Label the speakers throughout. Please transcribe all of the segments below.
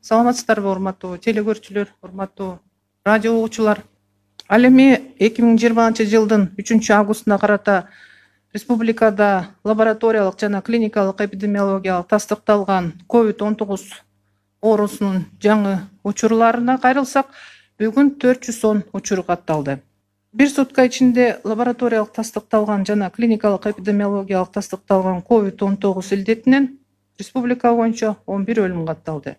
Speaker 1: Саламатсыздарбы, урматтуу телекөрүүчүлөр, урматтуу радио угуучулар. Ал эми 2020 жылдын 3 августуна карата республикада лабораториялык жана клиникалык эпидемиологиялык тастыкталган COVID-19 оорусунун жаңы учурларына кайрылсак, бүгүн 410 учур катталды. Бир сутка ичинде лабораториялык тастыкталган жана клиникалык эпидемиологиялык тастыкталган COVID-19 илдетинен республика боюнча 11 өлүм катталды.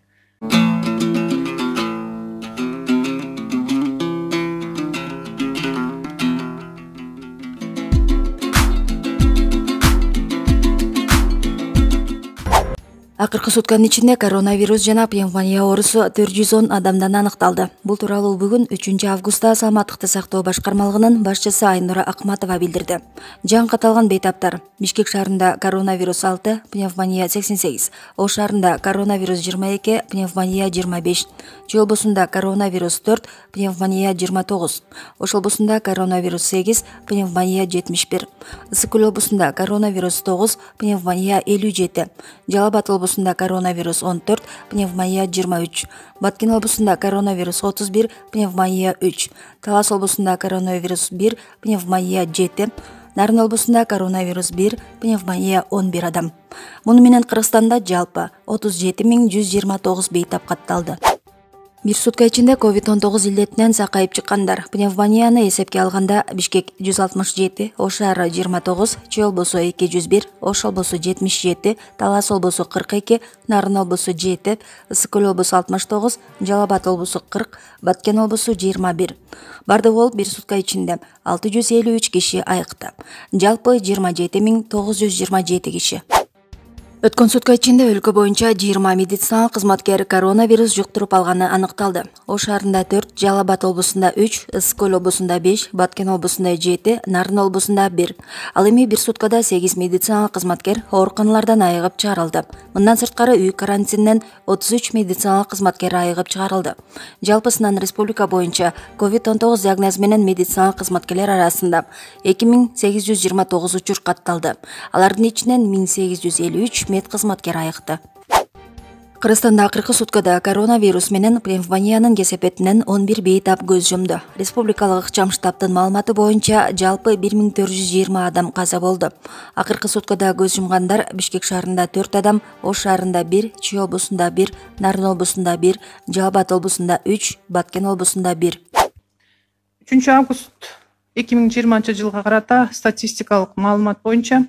Speaker 2: Акыркы сутканын ичинде коронавирус жана пневмония оорусу 410 адамдан аныкталды. Бул тууралуу бүгүн 3 августта Саламаттыкты сактоо башкармалыгынын башчысы Айнура Акматова билдирди. Жаңы катталган бейтаптар: Бишкек шаарында коронавирус 6, пневмония 88, Ош шаарында коронавирус 22, пневмония 25, Чүй облусунда коронавирус 4, пневмония 29, Ош облусунда коронавирус 8, пневмония 71, Ысык Көл облусунда коронавирус 9, пневмония 57, Жалал Абад облусунда коронавирус 14, пневмония 23, Баткен облусунда коронавирус 31, пневмония 3, Талас облусунда коронавирус 1, пневмония 7, Нарын облусунда коронавирус 1, пневмония 11 адам. Муну менен Кыргызстанда жалпы 37.129 бейтап катталды. Бир сутка ичинде COVID-19 илдетинен сакайып чыккандар: пневмонияны эсепке алганда Бишкек 167, Ош шаары 29, Чүй облусу 201, Ош облусу 77, Талас облусу 42, Нарын облусу 7, Ысык Көл облусу 69, Жалал Абад облусу 40, Баткен облусу 21. Бардыгы болуп бир сутка ичинде 653 киши айыкты. Жалпы 27.927 киши. Өткөн сутка ичинде өлкө боюнча 20 медициналык кызматкер коронавирус жуктуруп алганы аныкталды. Ош шаарында 4, Жалал Абад облусунда 3, Ысык Көл облусунда 5, Баткен облусунда 7, Нарын облусунда 1. Ал эми бир суткада 8 медициналык кызматкер ооруканалардан айыгып чыгарылды. Мындан сырткары үй карантининен 33 медициналык кызматкер айыгып чыгарылды. Жалпысынан республика боюнча COVID-19 диагнозу менен медициналык кызматкерлер арасында 2829 учур катталды. Алардын ичинен 1853 мед кызматкер айыкты. Кыргызстанда акыркы суткада коронавирус менен пневмониянын кесепетинен 11 бейтап көз жумду. Республикалык ыкчам штабтын маалыматы боюнча жалпы 1420 адам каза болду. Акыркы суткада көз жумгандар Бишкек шаарында 4 адам, Ош шаарында 1, Чүй облусунда 1, Нарын облусунда 1, Жалал Абад облусунда 3, Баткен облусунда 1.
Speaker 1: 3 август 2020 жылга карата статистикалык маалымат боюнча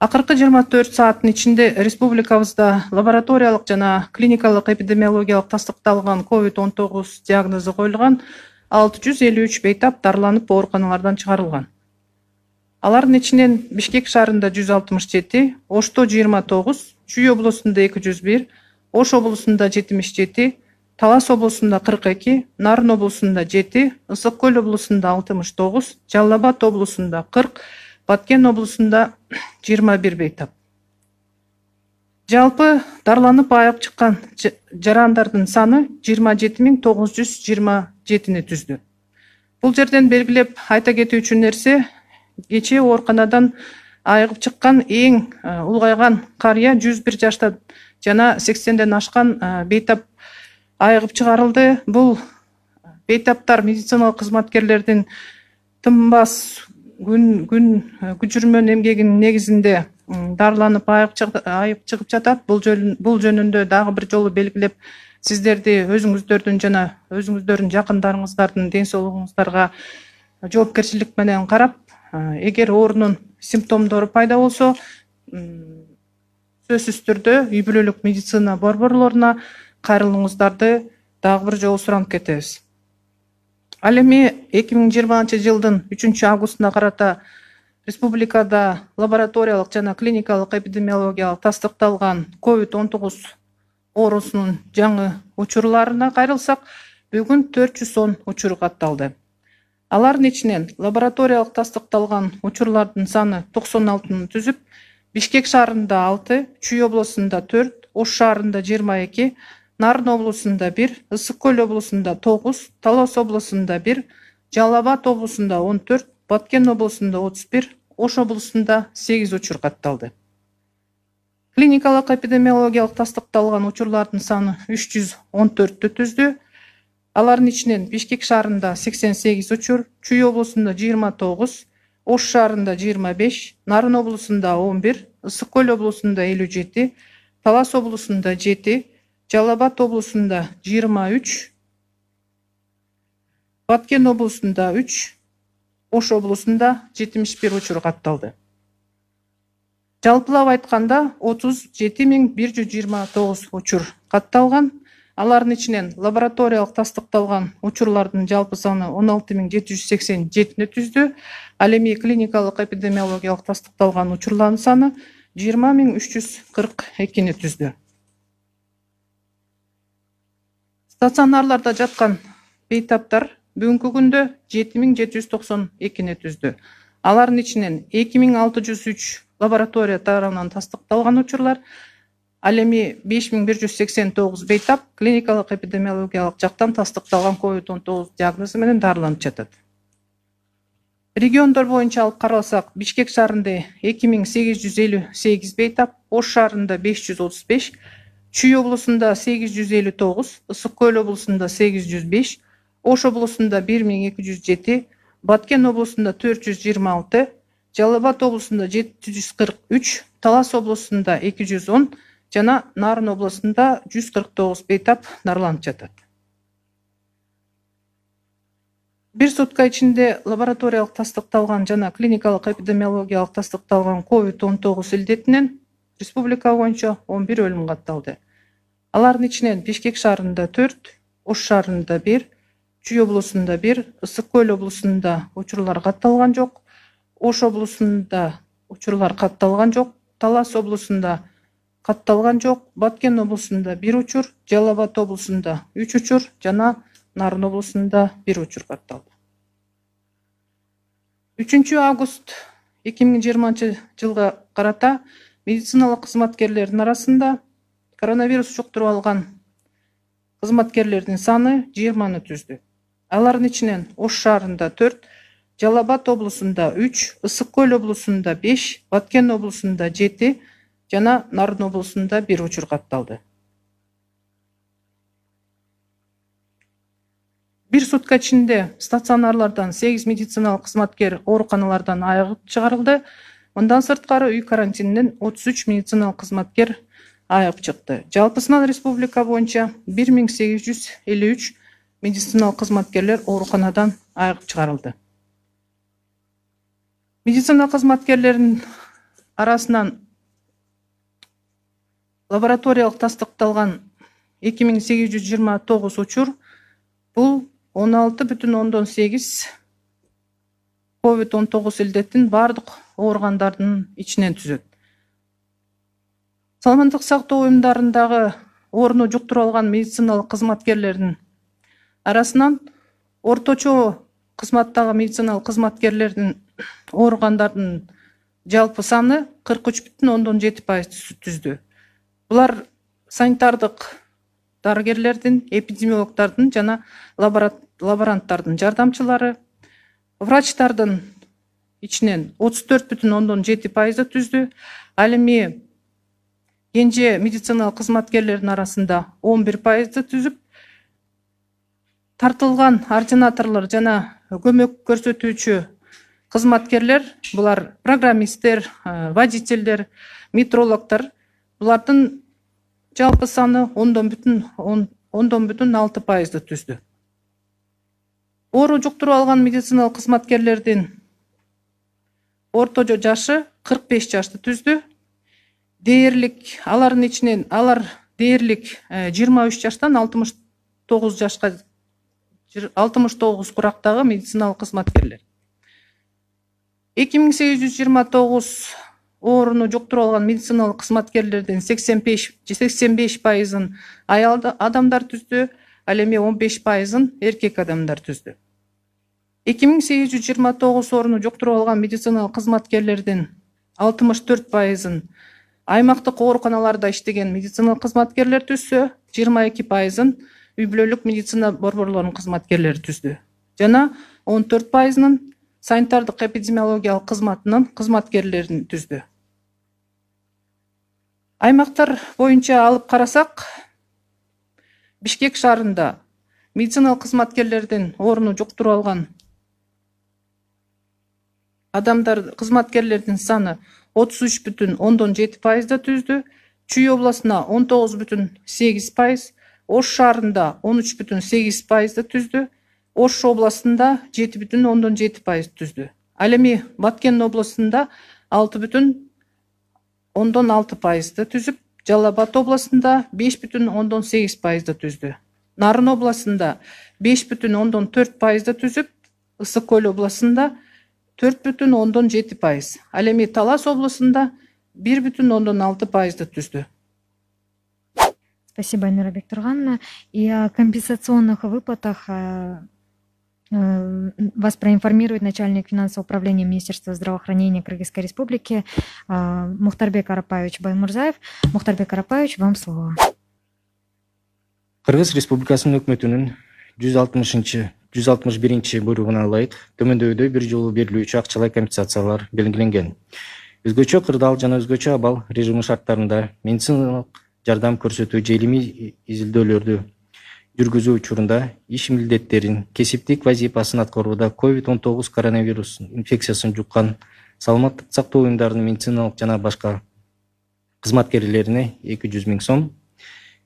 Speaker 1: акыркы 24 сааттын ичинде республикабызда лабораториялык жана клиникалык эпидемиологиялык тастыкталган COVID-19 диагнозу коюлган 653 бейтап дарыланып ооруканалардан чыгарылган. Алардын ичинен Бишкек шаарында 167, Ошто 29, Чүй облусунда 201, Ош облусунда 77, Талас облусунда 42, Нарын облусунда 7, Ысык Көл облусунда 69, Жалал Абад облусунда 40, Баткен облусунда 21 бейтап. Жалпы дарыланып айыгып чыккан жарандардын саны 27.927-ни түздү. Бул жерден белгилеп айта кетүү үчүн нерсе, кечээ ооруканадан айыгып чыккан эң улгайган карыя 101 жашта жана 80ден ашкан бейтап айыгып чыгарылды. Бул бейтаптар медициналык кызматкерлердин тынбас күн күчүрмөн эмгегинин негизинде дарыланып айыгып чыгып жатат. Бул жөнүндө дагы бир жолу белгилеп, сиздерди өзүңүздөрдүн жана өзүңүздөрдүн жакындарыңыздардын ден соолугуңуздарга жоопкерчилик менен карап, эгер оорунун симптомдору пайда болсо, сөзсүз түрдө үй бүлөлүк медицина борборлоруна кайрылууңуздарды дагы бир жолу суранып кетебиз. Ал эми 2020 жылдын 3 августуна карата республикада лабораториялык жана клиникалык эпидемиологиялык тастыкталган COVID-19 оорусунун жаңы учурларына кайрылсак, бүгүн 410 учур катталды. Алардын ичинен лабораториялык тастыкталган учурлардын саны 96-ны түзүп, Бишкек шаарында 6, Чүй облусунда 4, Ош шаарында 22, Нарын облусунда 1, Ысык Көл облусунда 9, Талас облусунда 1, Жалал Абад облусунда 14, Баткен облусунда 31, Ош облусунда 8 учур катталды. Клиникалык эпидемиологиялык тастыкталган учурлардын саны 314 түздү. Алардын ичинен Бишкек шаарында 88 учур, Чүй облусунда 29, Ош шаарында 25, Нарын облусунда 11, Ысык Көл облусунда 57, Талас облусунда 7, Жалал Абад облусунда 23, Баткен облусунда 3, Ош облусунда 71 учур катталды. Жалпылап айтканда 37.129 учур катталган. Алардын ичинен лабораториялык тастыкталган учурлардын жалпы саны 16.787 түздү. Ал эми клиникалык эпидемиологиялык тастыкталган учурлардын саны 20.342 түздү. Стационарларда жаткан бейтаптар бүгүнкү күндө 7.792 түздү. Алардын ичинен 2.603 лаборатория тарабынан тастыкталган учурлар, ал эми 5.189 бейтап клиникалык эпидемиологиялык жактан тастыкталган COVID-19 диагнозу менен дарыланып жатат. Региондор боюнча алып каралсак, Бишкек шаарында 2858 бейтап, Ош шаарында 535, Чүй облусунда 859, Ысык Көл облусунда 805, Ош облусунда 1207, Баткен облусунда 426, Жалал Абад облусунда 743, Талас облусунда 210 жана Нарын облусунда 149 бейтап дарыланып жатат. Бир сутка ичинде лабораториялык тастыкталган жана клиникалык эпидемиологиялык тастыкталган COVID-19 илдетинен республика боюнча 11 өлүм катталды. Алардын ичинен Бишкек шаарында 4, Ош шаарында 1, Чүй облусунда 1, Ысык Көл облусунда учурлар катталган жок, Ош облусунда учурлар катталган жок, Талас облусунда катталган жок, Баткен облусунда 1 учур, Жалал Абад облусунда 3 учур жана Нарын облусунда 1 учур катталды. 3 август 2020 жылга карата медициналык кызматкерлердин арасында коронавирус жуктуруп алган кызматкерлердин саны 20 түздү. Алардын ичинен Ош шаарында 4, Жалал Абад облусунда 3, Ысык Көл облусунда 5, Баткен облусунда 7 жана Нарын облусунда 1 учур катталды. Бир сутка ичинде стационарлардан 8 медициналык кызматкер ооруканалардан айыгып чыгарылды. Мындан сырткары үй карантининен 33 медициналык кызматкер айыгып чыкты. Жалпысынан республика боюнча 1853 медициналык кызматкерлер ооруканадан айыгып чыгарылды. Медицина кызматкерлеринин арасынан лабораториялык тастыкталган 2829 учур, бул 16,8 COVID-19 илдеттин бардык ооругандардын ичинен түзөт. Саламаттык сактоо уюмдарындагы орну жуктуруп алган медициналык кызматкерлердин арасынан орточо кызматтагы медициналык кызматкерлердин ооругандардын жалпы саны 43,7% түздү. Булар санитардык дарыгерлердин, эпидемиологдордун жана лаборанттардын жардамчылары, врачтардын ичинен 34,7% түздү. Ал эми кенже медициналык кызматкерлердин арасында 11% түзүп, тартылган ординаторлор жана көмөк көрсөтүүчү кызматкерлер, булар программисттер, водительдер, метрологдор, булардын жалпы саны 10,6% түздү. Оору жуктуруп алган медициналык кызматкерлердин орточо жашы 45 жашты түздү. Дээрлик, алардын ичинен дээрлик 23 жаштан 69 жашка 69 курактагы медициналык кызматкерлер. 2829 ооруну жуктуруп алган медициналык кызматкерлердин 85%-ын аял адамдар түздү, ал эми 15%-ын эркек адамдар түздү. 2829 ооруну жуктуруп алган медициналык кызматкерлердин 64%-ын аймактык ооруканаларда иштеген медициналык кызматкерлер түзсө, 22%-ын үй бүлөлүк медицина борборлорунун кызматкерлери түздү. Жана 14%-ын санитардык эпидемиологиялык кызматынын кызматкерлерин түздү. Аймактар боюнча алып карасак, Бишкек шаарында медициналык кызматкерлердин орну жуктуруп алган кызматкерлердин саны 33,7%-ды түздү. Чүй областына 19,8%, Ош шаарында 13,8%-ды түздү. Ош областында 7,7% түздү. Ал эми Баткен областында 6,6%-ды түзүп, Жалал Абад областында 5,8%-ды түздү. Нарын областында 5,4%-ды түзүп, Ысык Көл областында 4,7%. Ал эми Талас областында 1,6%-ды түздү.
Speaker 3: Спасибо, Айнура Бектургановна. И о компенсационных выплатах вас проинформирует начальник финансового управления Министерства здравоохранения Кыргызской Республики Мухтарбек Арапаевич Баймурзаев. Мухтарбек Арапаевич, вам слово.
Speaker 4: Кыргыз Республикасынын өкмөтүнүн 161 буйругуна ылайык төмөндөгүдөй бир жолу берилүүчү акчалай компенсациялар белгиленген. Өзгөчө кырдаал жана өзгөчө абал режими шарттарында медициналык жардам көрсөтүү же илимий изилдөөлөрдү жүргүзүү учурунда иш милдеттерин, кесиптик вазифасын аткарууда COVID-19 коронавирус инфекциясын жуккан саламаттык сактоо уюмдарынын медициналык жана башка кызматкерлерине 200 000 сом,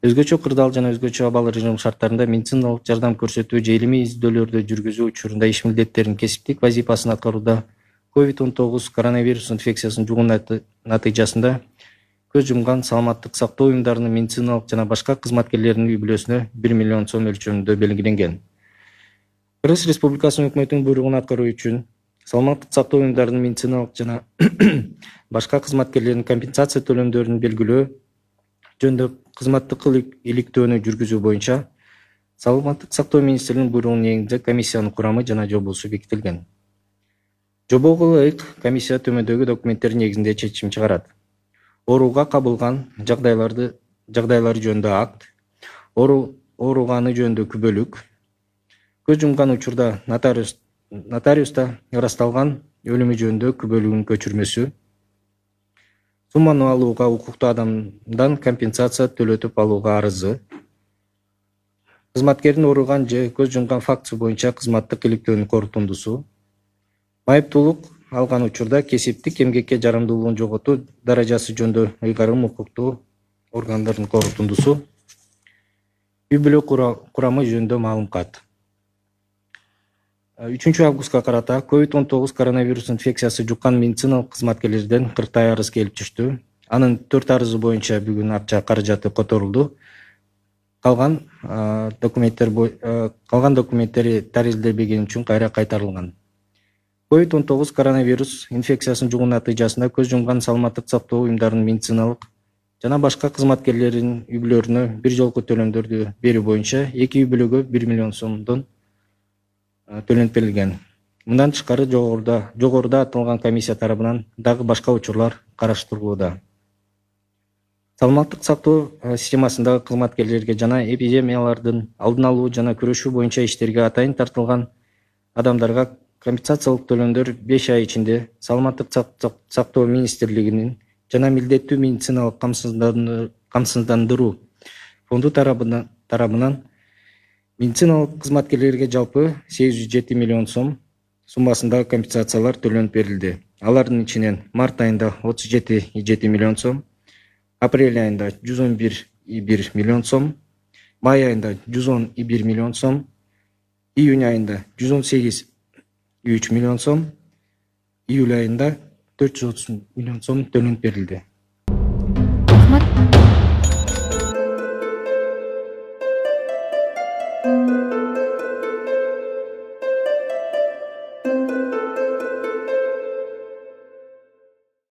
Speaker 4: өзгөчө кырдаал жана өзгөчө абал режим шарттарында медициналык жардам көрсөтүү же илимий изилдөөлөрдү жүргүзүү учурунда иш милдеттерин, кесиптик вазифасын аткарууда COVID-19 коронавирус инфекциясын жугуу натыйжасында көз жумган саламаттык сактоо уюмдарынын медициналык жана башка кызматкерлеринин үй бүлөсүнө 1 миллион сом өлчөмүндө белгиленген. Кыргыз Республикасынын өкмөтүнүн буйругун аткаруу үчүн саламаттык сактоо уюмдарынын медициналык жана башка кызматкерлеринин компенсация төлөмдөрүн белгилөө жөнүндө кызматтык иликтөөнү жүргүзүү боюнча саламаттык сактоо министринин буйругунун негизинде комиссиянын курамы жана жобосу бекитилген. Жобого ылайык комиссия төмөндөгү документтер негизинде чечим чыгарат. Ооруга кабылган жагдайлары жөнүндө акт, ооруганы жөнүндө күбөлүк, көз жумган учурда нотариуста ырасталган өлүмү жөнүндө күбөлүгүнүн көчүрмөсү, сумманы алууга укуктуу адамдан компенсация төлөтүп алууга арызы, кызматкердин ооруган же көз жумган фактысы боюнча кызматтык иликтөөнүн корутундусу, майыптуулук алган учурда кесиптик эмгекке жарамдуулугун жоготуу даражасы жөнүндө ыйгарым укуктуу органдардын корутундусу, үй бүлө курамы жөнүндө маалымат. 3 августка карата COVID-19 коронавирус инфекциясы жуккан медициналык кызматкерлерден 40 арыз келип түштү. Анын 4 арызы боюнча бүгүн акча каражаты которулду. Калган документтери тарилдебеген үчүн кайра кайтарылган. COVID-19 коронавирус инфекциясын жугуу натыйжасында көз жумган саламаттык сактоо уюмдарынын медициналык жана башка кызматкерлеринин үй бүлөлөрүнө бир жолку төлөмдөрдү берүү боюнча 2 үй бүлөгө 1 миллион сомдон төлөнүп берилген. Мындан тышкары жогоруда аталган комиссия тарабынан дагы башка учурлар караштырылууда. Саламаттык сактоо системасындагы кызматкерлерге жана эпидемиялардын алдын алуу жана күрөшүү боюнча иштерге атайын тартылган адамдарга компенсациялык төлөмдөр 5 ай ичинде Саламаттык сактоо министрлигинин жана милдеттүү медициналык камсыздандыруу фонду тарабынан медициналык кызматкерлерге жалпы 807 миллион сом суммасындагы компенсациялар төлөнүп берилди. Алардын ичинен март айында 37,7 миллион сом, апрель айында 111,1 миллион сом, май айында 110,1 миллион сом, июнь айында 118,3 миллион сом, июль айында 430 миллион сом төлөнүп берилди.